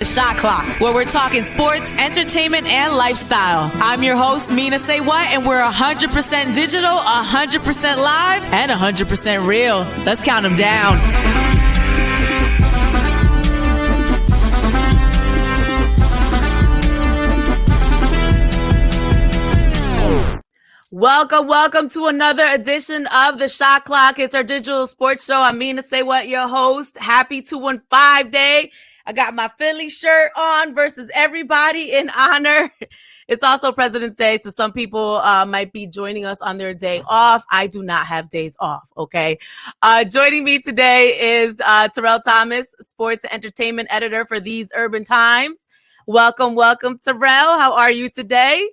The Shot Clock, where we're talking sports, entertainment, and lifestyle. I'm your host, Mina SayWhat, and we're 100% digital, 100% live, and 100% real. Let's count them down. Welcome to another edition of the Shot Clock. It's our digital sports show. I'm Mina SayWhat, your host. Happy 215 day. I got my Philly shirt on versus everybody in honor. It's also President's Day, so some people might be joining us on their day off. I do not have days off, okay? Joining me today is Terrell Thomas, sports and entertainment editor for These Urban Times. Welcome, Terrell. How are you today?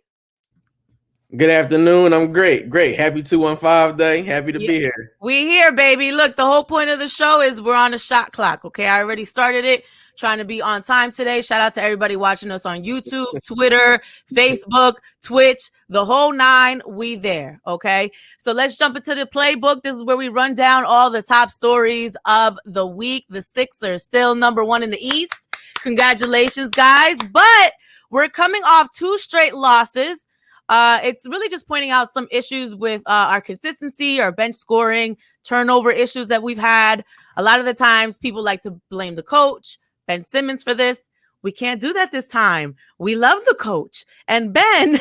Good afternoon. I'm great. Happy 215 day. Happy to be here. We here, baby. Look, the whole point of the show is we're on a shot clock, okay? I already started it. Trying to be on time today. Shout out to everybody watching us on YouTube, Twitter, Facebook, Twitch, the whole nine. We there, okay? So let's jump into the playbook. This is where we run down all the top stories of the week. The Sixers still number one in the East. Congratulations, guys. But we're coming off 2 straight losses. It's really just pointing out some issues with our consistency, our bench scoring, turnover issues that we've had. A lot of the times people like to blame the coach, Ben Simmons, for this. We can't do that this time. We love the coach. And Ben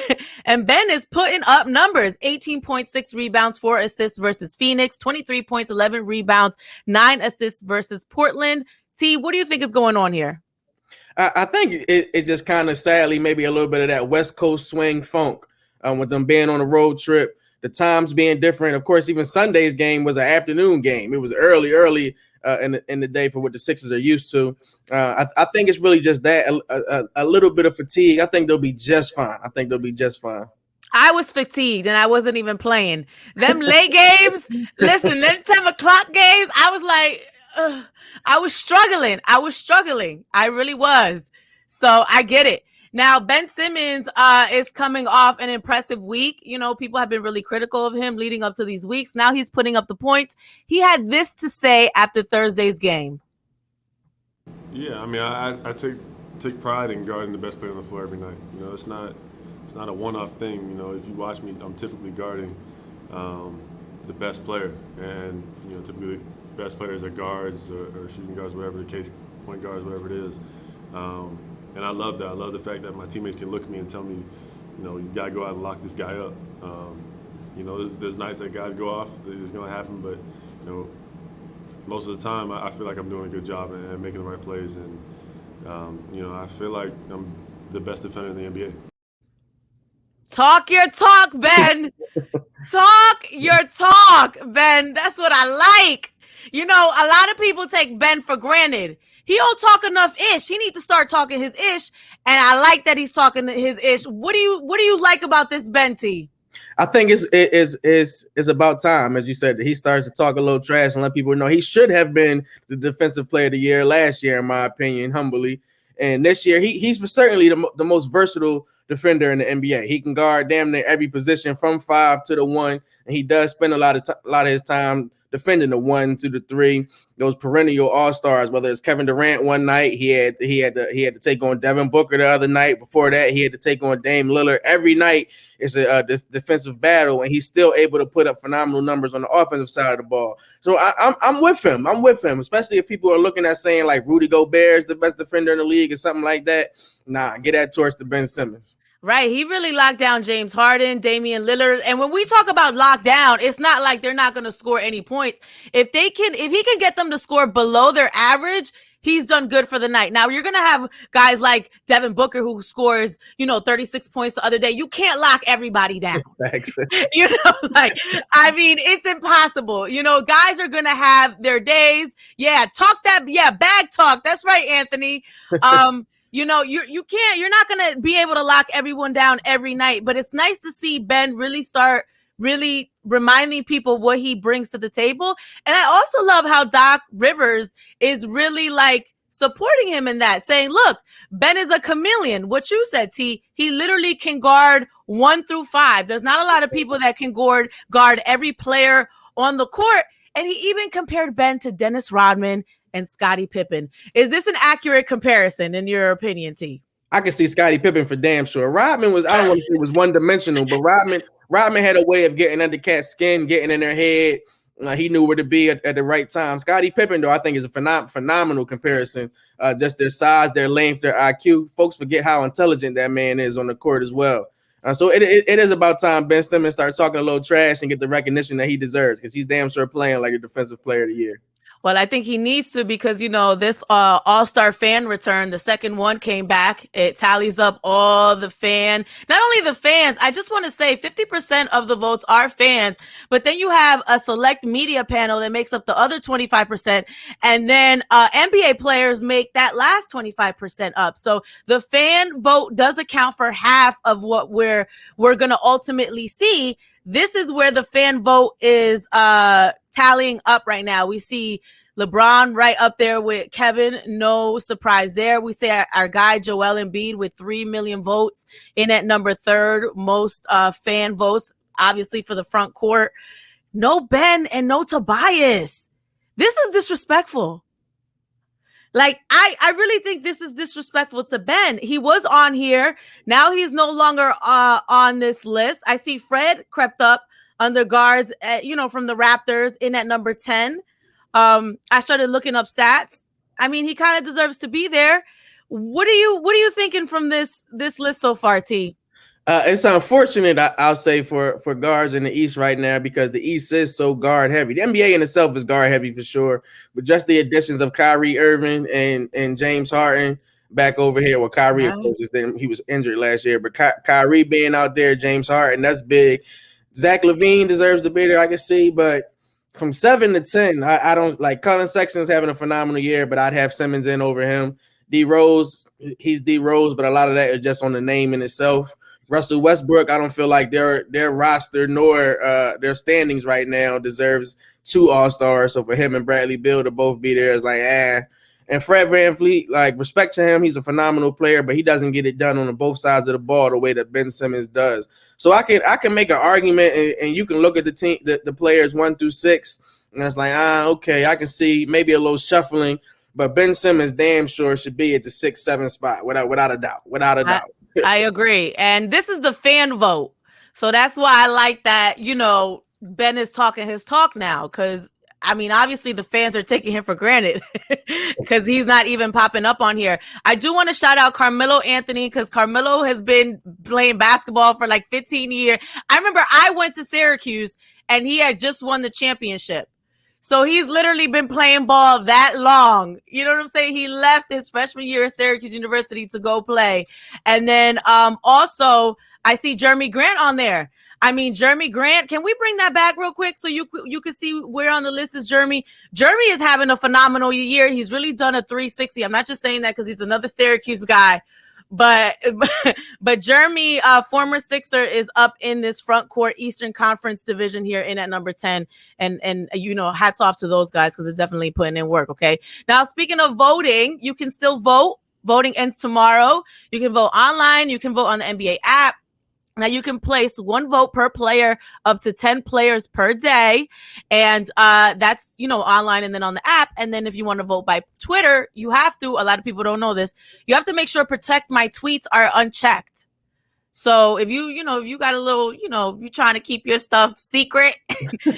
is putting up numbers. 18.6 rebounds, 4 assists versus Phoenix, 23 points, 11 rebounds, 9 assists versus Portland. T, what do you think is going on here? I think it just kind of sadly maybe a little bit of that West Coast swing funk with them being on a road trip, the times being different. Of course, even Sunday's game was an afternoon game. It was early in the day for what the Sixers are used to. I think it's really just that, a little bit of fatigue. I think they'll be just fine. I was fatigued and I wasn't even playing. Them late games, listen, them 10 o'clock games, I was like, I was struggling. I really was. So I get it. Now, Ben Simmons is coming off an impressive week. You know, people have been really critical of him leading up to these weeks. Now he's putting up the points. He had this to say after Thursday's game. Yeah, I mean, I take pride in guarding the best player on the floor every night. You know, it's not a one-off thing. You know, if you watch me, I'm typically guarding the best player. And, you know, typically the best players are guards or shooting guards, whatever the case, point guards, whatever it is. And I love that. I love the fact that my teammates can look at me and tell me, you know, you got to go out and lock this guy up. You know, there's nights that guys go off. It's going to happen. But, you know, most of the time I feel like I'm doing a good job and making the right plays. And, you know, I feel like I'm the best defender in the NBA. Talk your talk, Ben. Talk your talk, Ben. That's what I like. You know, a lot of people take Ben for granted. He don't talk enough ish. He needs to start talking his ish. And I like that he's talking his ish. What do you like about this Ben T? I think it's about time, as you said, that he starts to talk a little trash and let people know he should have been the defensive player of the year last year, in my opinion, humbly. And this year, he's certainly the most versatile defender in the NBA. He can guard damn near every position from 5 to the 1, and he does spend a lot of his time defending the 1 to the 3. Those perennial all-stars, whether it's Kevin Durant one night, he had to take on Devin Booker the other night. Before that, he had to take on Dame Lillard. Every night it's a defensive battle, and he's still able to put up phenomenal numbers on the offensive side of the ball. So I'm with him. Especially if people are looking at saying like Rudy Gobert is the best defender in the league or something like that. Nah, get that torch to Ben Simmons. Right. He really locked down James Harden, Damian Lillard. And when we talk about lockdown, it's not like they're not going to score any points. If he can get them to score below their average, he's done good for the night. Now, you're going to have guys like Devin Booker who scores, 36 points the other day. You can't lock everybody down. It's impossible. Guys are going to have their days. Yeah, bag talk. That's right, Anthony. You're not going to be able to lock everyone down every night, but it's nice to see Ben really start reminding people what he brings to the table. And I also love how Doc Rivers is really supporting him in that, saying, look, Ben is a chameleon. What you said, T, he literally can guard 1 through 5. There's not a lot of people that can guard every player on the court. And he even compared Ben to Dennis Rodman and Scottie Pippen. Is this an accurate comparison in your opinion, T? I can see Scottie Pippen for damn sure. Rodman was, I don't want to say was one-dimensional, but Rodman had a way of getting under cat's skin, getting in their head. He knew where to be at the right time. Scottie Pippen, though, I think is a phenomenal comparison. Just their size, their length, their IQ. Folks forget how intelligent that man is on the court as well. So it is about time Ben Simmons starts talking a little trash and get the recognition that he deserves, because he's damn sure playing like a defensive player of the year. Well, I think he needs to, because, this all-star fan return, the second one came back. It tallies up all the not only the fans, I just want to say 50% of the votes are fans, but then you have a select media panel that makes up the other 25%. And then NBA players make that last 25% up. So the fan vote does account for half of what we're going to ultimately see. This is where the fan vote is tallying up right now. We see LeBron right up there with Kevin. No surprise there. We see our guy Joel Embiid with 3 million votes in at number 3rd most fan votes, obviously for the front court. No Ben and no Tobias. This is disrespectful. Like, I really think this is disrespectful to Ben. He was on here. Now he's no longer on this list. I see Fred crept up under guards, from the Raptors in at number 10. I started looking up stats. I mean, he kind of deserves to be there. What are you thinking from this list so far, T? It's unfortunate, I'll say, for guards in the East right now, because the East is so guard heavy. The NBA in itself is guard heavy for sure, but just the additions of Kyrie Irving and James Harden back over here. Well, Kyrie, of course, he was injured last year, but Kyrie being out there, James Harden, that's big. Zach LaVine deserves to be there, I can see, but from 7 to 10, I don't like. Colin Sexton's having a phenomenal year, but I'd have Simmons in over him. D Rose, he's D Rose, but a lot of that is just on the name in itself. Russell Westbrook, I don't feel like their roster nor their standings right now deserves 2 All-Stars. So for him and Bradley Beal to both be there is like, And Fred VanVleet, like, respect to him, he's a phenomenal player, but he doesn't get it done on both sides of the ball the way that Ben Simmons does. So I can make an argument, and you can look at the team, the players 1 through 6, and it's like, okay, I can see maybe a little shuffling, but Ben Simmons damn sure should be at the 6-7 spot without a doubt. I agree. And this is the fan vote. So that's why I like that, Ben is talking his talk now, because I mean, obviously the fans are taking him for granted because he's not even popping up on here. I do want to shout out Carmelo Anthony, because Carmelo has been playing basketball for like 15 years. I remember I went to Syracuse and he had just won the championship. So he's literally been playing ball that long. You know what I'm saying? He left his freshman year at Syracuse University to go play. And then also I see Jeremy Grant on there. I mean, Jeremy Grant, can we bring that back real quick so you can see where on the list is Jeremy? Jeremy is having a phenomenal year. He's really done a 360. I'm not just saying that because he's another Syracuse guy. But Jeremy, former Sixer, is up in this front court Eastern Conference division here in at number 10. And hats off to those guys, because they're definitely putting in work, okay? Now, speaking of voting, you can still vote. Voting ends tomorrow. You can vote online. You can vote on the NBA app. Now, you can place 1 vote per player, up to 10 players per day. And that's, online and then on the app. And then if you want to vote by Twitter, you have to, a lot of people don't know this, you have to make sure protect my tweets are unchecked. So if you got a little, you're trying to keep your stuff secret,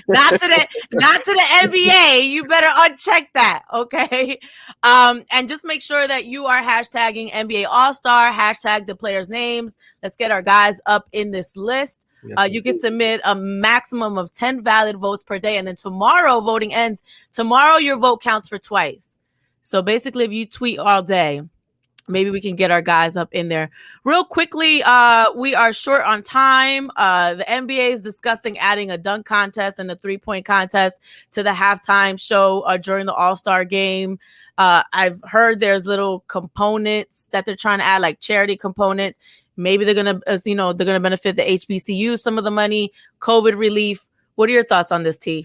not to the NBA, you better uncheck that, okay? And just make sure that you are hashtagging NBA All-Star, hashtag the players' names. Let's get our guys up in this list. Yes, you can submit a maximum of 10 valid votes per day. And then tomorrow, voting ends. Tomorrow, your vote counts for twice. So basically, if you tweet all day, maybe we can get our guys up in there. Real quickly, we are short on time. The NBA is discussing adding a dunk contest and a 3-point contest to the halftime show during the All-Star game. I've heard there's little components that they're trying to add, like charity components. Maybe they're gonna benefit the HBCU some of the money, COVID relief. What are your thoughts on this, T?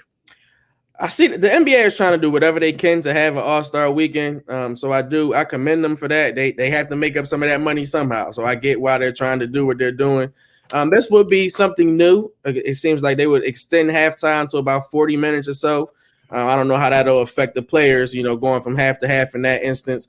I see the NBA is trying to do whatever they can to have an All-Star weekend. So I commend them for that. They have to make up some of that money somehow. So I get why they're trying to do what they're doing. This would be something new. It seems like they would extend halftime to about 40 minutes or so. I don't know how that'll affect the players, going from half to half in that instance.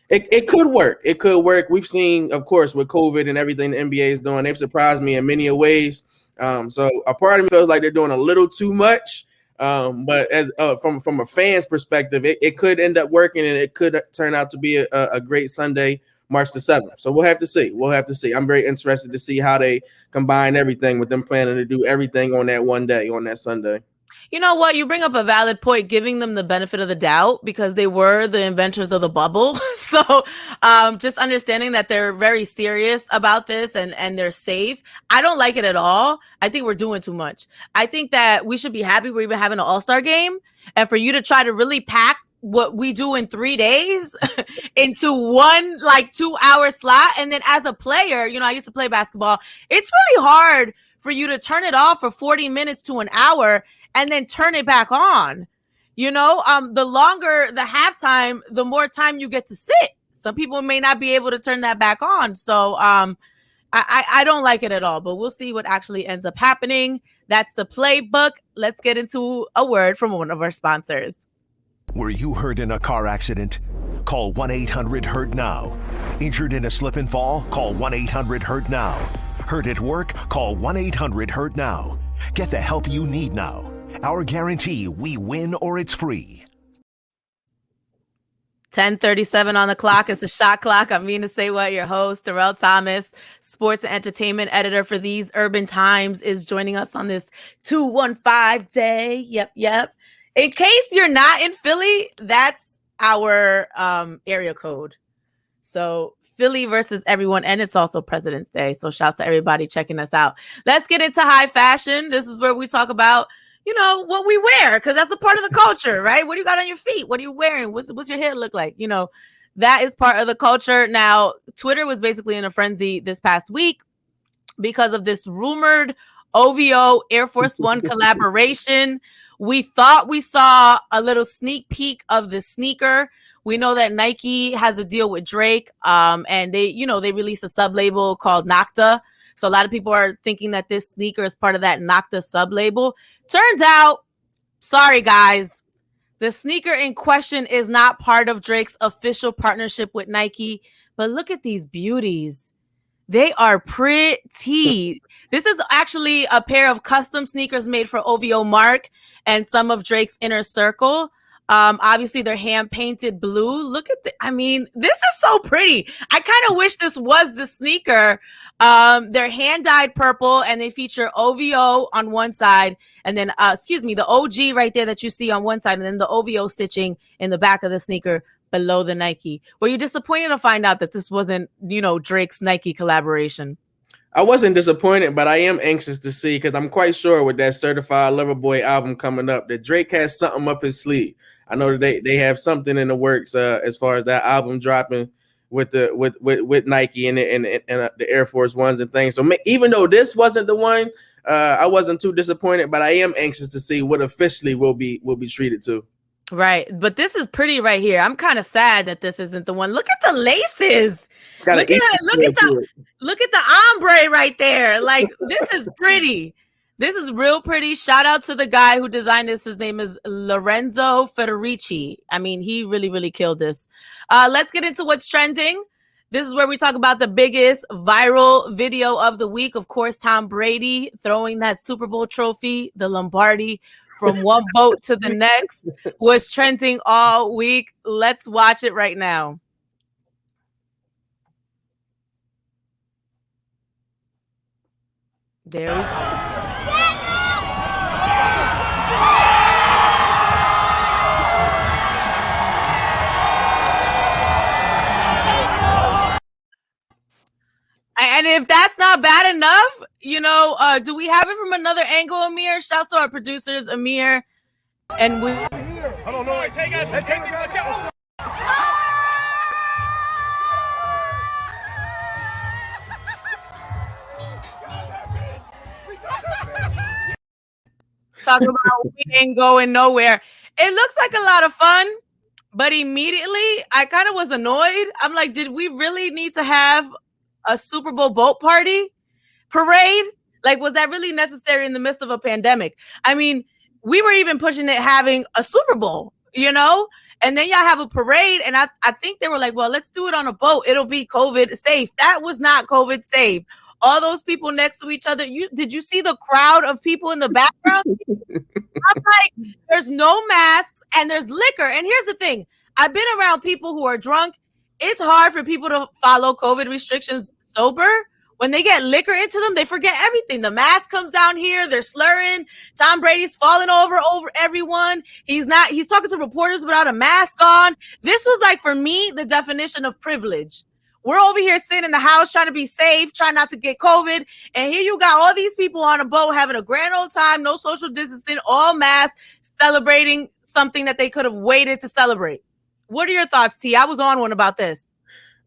It could work. It could work. We've seen, of course, with COVID and everything the NBA is doing, they've surprised me in many ways. So a part of me feels like they're doing a little too much. But as from a fan's perspective, it could end up working, and it could turn out to be a great Sunday, March the 7th. So we'll have to see. I'm very interested to see how they combine everything with them planning to do everything on that one day, on that Sunday. You know what? You bring up a valid point, giving them the benefit of the doubt because they were the inventors of the bubble. So just understanding that they're very serious about this and they're safe. I don't like it at all. I think we're doing too much. I think that we should be happy we're even having an all-star game. And for you to try to really pack what we do in 3 days into one 2-hour slot. And then as a player, I used to play basketball. It's really hard for you to turn it off for 40 minutes to an hour and then turn it back on. The longer the halftime, the more time you get to sit. Some people may not be able to turn that back on. So I don't like it at all, but we'll see what actually ends up happening. That's the playbook. Let's get into a word from one of our sponsors. Were you hurt in a car accident? Call 1-800-HURT-NOW. Injured in a slip and fall? Call 1-800-HURT-NOW. Hurt at work? Call 1-800-HURT-NOW. Get the help you need now. Our guarantee, we win or it's free. 10:37 on the clock. It's the Shot Clock. I'm Mina SayWhat, your host. Terrell Thomas, sports and entertainment editor for These Urban Times, is joining us on this 215 day. Yep. In case you're not in Philly, that's our area code. So Philly versus everyone, and it's also President's Day. So shouts to everybody checking us out. Let's get into high fashion. This is where we talk about, what we wear, because that's a part of the culture, right? What do you got on your feet? What are you wearing? What's your hair look like? That is part of the culture. Now, Twitter was basically in a frenzy this past week because of this rumored OVO Air Force One collaboration. We thought we saw a little sneak peek of the sneaker. We know that Nike has a deal with Drake, and they released a sub-label called Nocta. So a lot of people are thinking that this sneaker is part of that Nocta sub-label. Turns out, sorry guys, the sneaker in question is not part of Drake's official partnership with Nike. But look at these beauties. They are pretty. This is actually a pair of custom sneakers made for OVO Mark and some of Drake's inner circle. Obviously, they're hand-painted blue. Look at this is so pretty. I kind of wish this was the sneaker. They're hand-dyed purple, and they feature OVO on one side, and then, the OG right there that you see on one side, and then the OVO stitching in the back of the sneaker below the Nike. Were you disappointed to find out that this wasn't, Drake's Nike collaboration? I wasn't disappointed, but I am anxious to see, because I'm quite sure with that Certified Lover Boy album coming up that Drake has something up his sleeve. I know that they have something in the works as far as that album dropping with Nike and the Air Force Ones and things. So even though this wasn't the one, I wasn't too disappointed, but I am anxious to see what officially will be treated to. Right, but this is pretty right here. I'm kind of sad that this isn't the one. Look at the laces. Look at the ombre right there. Like, this is pretty. This is real pretty. Shout out to the guy who designed this. His name is Lorenzo Federici. I mean, he really, really killed this. Let's get into what's trending. This is where we talk about the biggest viral video of the week. Of course, Tom Brady throwing that Super Bowl trophy, the Lombardi, from one boat to the next, was trending all week. Let's watch it right now. There we go. And if that's not bad enough, do we have it from another angle, Amir? Shouts to our producers, Amir. And we... I don't know. Hey, guys, let's take it. Talking about we ain't going nowhere. It looks like a lot of fun, but immediately I kind of was annoyed. I'm like, did we really need to have a Super Bowl boat parade? Like, was that really necessary in the midst of a pandemic? I mean, we were even pushing it having a Super Bowl, you know? And then y'all have a parade, and I think they were like, well, let's do it on a boat. It'll be COVID safe. That was not COVID safe. All those people next to each other. Did you see the crowd of people in the background? I'm like, there's no masks and there's liquor. And here's the thing. I've been around people who are drunk. It's hard for people to follow COVID restrictions sober. When they get liquor into them, they forget everything. The mask comes down here. They're slurring. Tom Brady's falling over everyone. He's talking to reporters without a mask on. This was like, for me, the definition of privilege. We're over here sitting in the house trying to be safe, trying not to get COVID. And here you got all these people on a boat having a grand old time, no social distancing, all masked, celebrating something that they could have waited to celebrate. What are your thoughts, T? I was on one about this.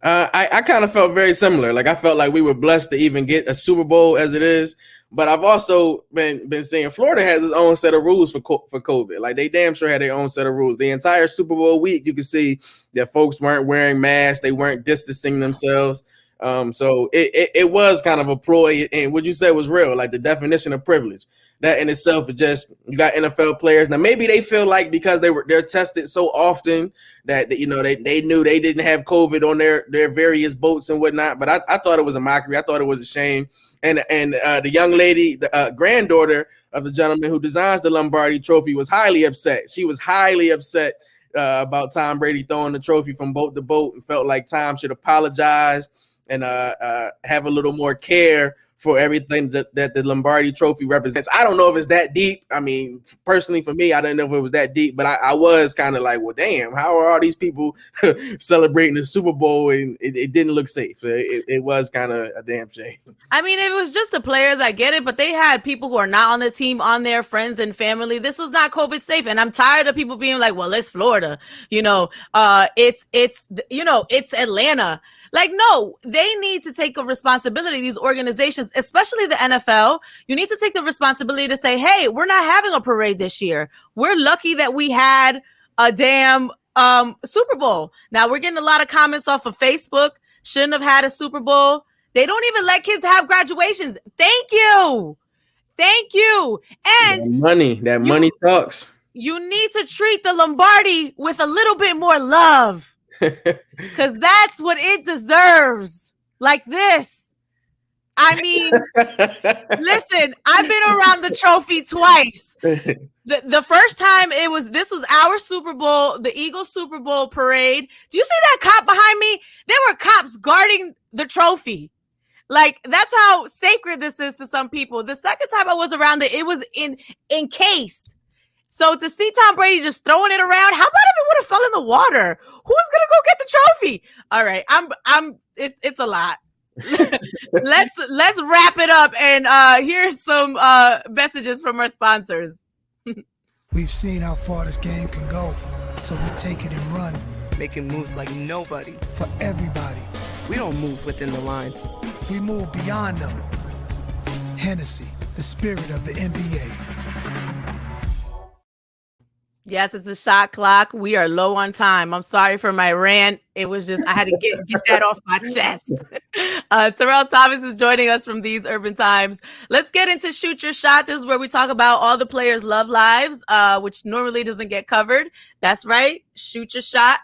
I kind of felt very similar. Like, I felt like we were blessed to even get a Super Bowl as it is. But I've also been seeing Florida has its own set of rules for COVID. Like, they damn sure had their own set of rules. The entire Super Bowl week, you could see that folks weren't wearing masks. They weren't distancing themselves. So it was kind of a ploy. And what you said was real, like the definition of privilege. That in itself is just, you got NFL players. Now, maybe they feel like because they're tested so often that, you know, they knew they didn't have COVID on their various boats and whatnot. But I thought it was a mockery. I thought it was a shame. And the young lady, the granddaughter of the gentleman who designs the Lombardi Trophy, was highly upset. She was highly upset about Tom Brady throwing the trophy from boat to boat, and felt like Tom should apologize and have a little more care for everything that the Lombardi Trophy represents. I don't know if it's that deep. I mean, personally, for me, I didn't know if it was that deep, but I was kind of like, well, damn, how are all these people celebrating the Super Bowl? And it didn't look safe. It was kind of a damn shame. I mean, if it was just the players, I get it, but they had people who are not on the team, on their friends and family. This was not COVID safe. And I'm tired of people being like, well, it's Florida, you know, it's Atlanta. Like, no, they need to take a responsibility. These organizations, especially the NFL, you need to take the responsibility to say, hey, we're not having a parade this year. We're lucky that we had a damn Super Bowl. Now, we're getting a lot of comments off of Facebook. Shouldn't have had a Super Bowl. They don't even let kids have graduations. Thank you. And that money talks. You need to treat the Lombardi with a little bit more love. Because that's what it deserves. Like this. I mean, listen, I've been around the trophy twice. The first time this was our Super Bowl, the Eagles Super Bowl parade. Do you see that cop behind me? There were cops guarding the trophy. Like, that's how sacred this is to some people. The second time I was around it was encased. So to see Tom Brady just throwing it around, how about if it would have fell in the water? Who's gonna go get the trophy? All right, it's a lot. let's wrap it up, and here's some messages from our sponsors. We've seen how far this game can go, so we take it and run. Making moves like nobody. For everybody. We don't move within the lines. We move beyond them. Hennessy, the spirit of the NBA. Yes, it's a shot clock. We are low on time. I'm sorry for my rant. It was just, I had to get that off my chest. Terrell Thomas is joining us from These Urban Times. Let's get into Shoot Your Shot. This is where we talk about all the players' love lives, which normally doesn't get covered. That's right. Shoot Your Shot.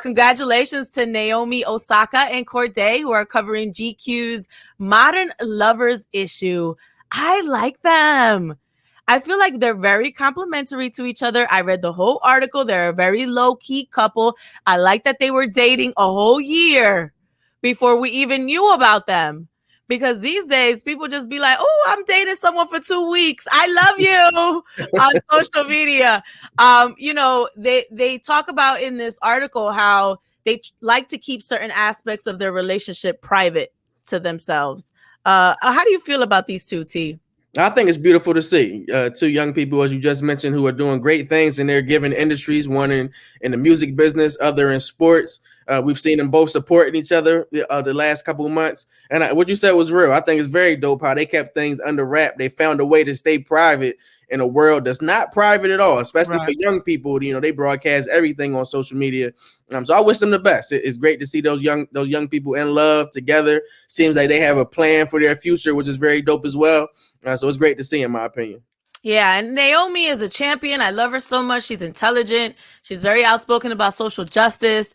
Congratulations to Naomi Osaka and Corday, who are covering GQ's Modern Lovers issue. I like them. I feel like they're very complimentary to each other. I read the whole article. They're a very low-key couple. I like that they were dating a whole year before we even knew about them. Because these days, people just be like, oh, I'm dating someone for 2 weeks. I love you on social media. You know, they talk about in this article how they like to keep certain aspects of their relationship private to themselves. How do you feel about these two, T? I think it's beautiful to see two young people, as you just mentioned, who are doing great things in their given industries, one in the music business, other in sports. We've seen them both supporting each other the last couple of months. And what you said was real. I think it's very dope how they kept things under wrap. They found a way to stay private in a world that's not private at all, especially for young people. You know, they broadcast everything on social media. So I wish them the best. It's great to see those young people in love together. Seems like they have a plan for their future, which is very dope as well. So it's great to see, in my opinion. Yeah, and Naomi is a champion. I love her so much. She's intelligent. She's very outspoken about social justice.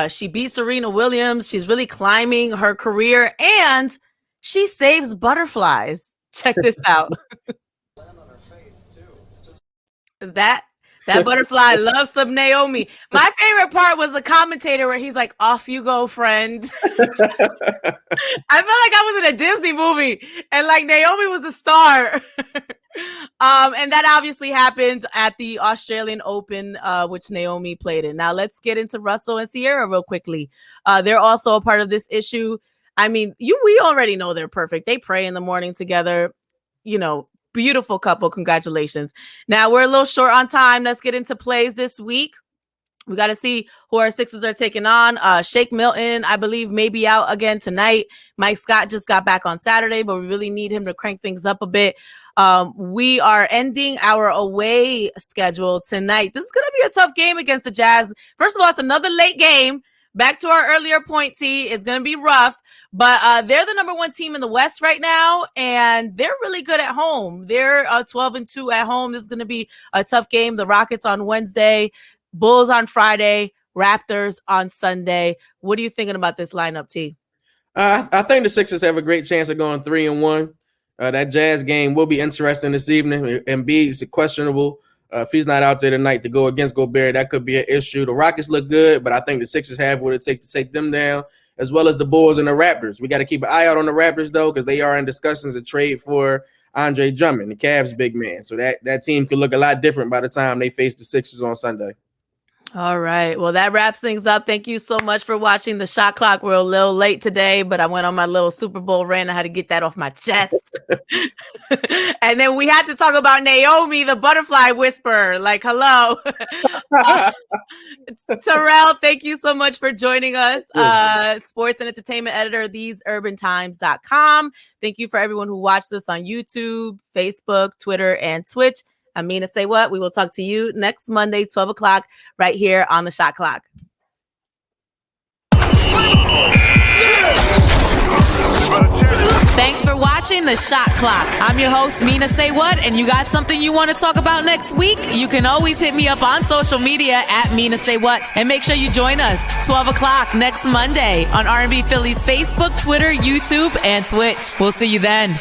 She beat Serena Williams. She's really climbing her career, and she saves butterflies. Check this out. That butterfly loves some Naomi. My favorite part was the commentator where he's like, "Off you go, friend." I felt like I was in a Disney movie and like Naomi was the star. And that obviously happened at the Australian Open, which Naomi played in. Now let's get into Russell and Sierra real quickly. They're also a part of this issue. I mean, we already know they're perfect. They pray in the morning together, beautiful couple. Congratulations. Now we're a little short on time. Let's get into plays this week. We got to see who our Sixers are taking on. Shake Milton, I believe, may be out again tonight. Mike Scott just got back on Saturday, but we really need him to crank things up a bit. We are ending our away schedule tonight. This is going to be a tough game against the Jazz. First of all, it's another late game. Back to our earlier point, T. It's going to be rough, but they're the number one team in the West right now, and they're really good at home. They're 12-2 at home. This is going to be a tough game. The Rockets on Wednesday, Bulls on Friday, Raptors on Sunday. What are you thinking about this lineup, T? I think the Sixers have a great chance of going 3-1. That Jazz game will be interesting this evening. Embiid's questionable. If he's not out there tonight to go against Gobert, that could be an issue. The Rockets look good, but I think the Sixers have what it takes to take them down, as well as the Bulls and the Raptors. We got to keep an eye out on the Raptors, though, because they are in discussions to trade for Andre Drummond, the Cavs' big man. So that team could look a lot different by the time they face the Sixers on Sunday. All right. Well, that wraps things up. Thank you so much for watching the Shot Clock. We're a little late today, but I went on my little Super Bowl rant. I had to get that off my chest. And then we had to talk about Naomi, the butterfly whisperer. Like, hello. Terrell, thank you so much for joining us. Sports and entertainment editor, theseurbantimes.com. Thank you for everyone who watched this on YouTube, Facebook, Twitter, and Twitch. I'm Mina SayWhat. We will talk to you next Monday, 12 o'clock, right here on the Shot Clock. Thanks for watching the Shot Clock. I'm your host, Mina SayWhat, and you got something you want to talk about next week? You can always hit me up on social media at Mina SayWhat, and make sure you join us 12 o'clock next Monday on R&B Philly's Facebook, Twitter, YouTube, and Twitch. We'll see you then.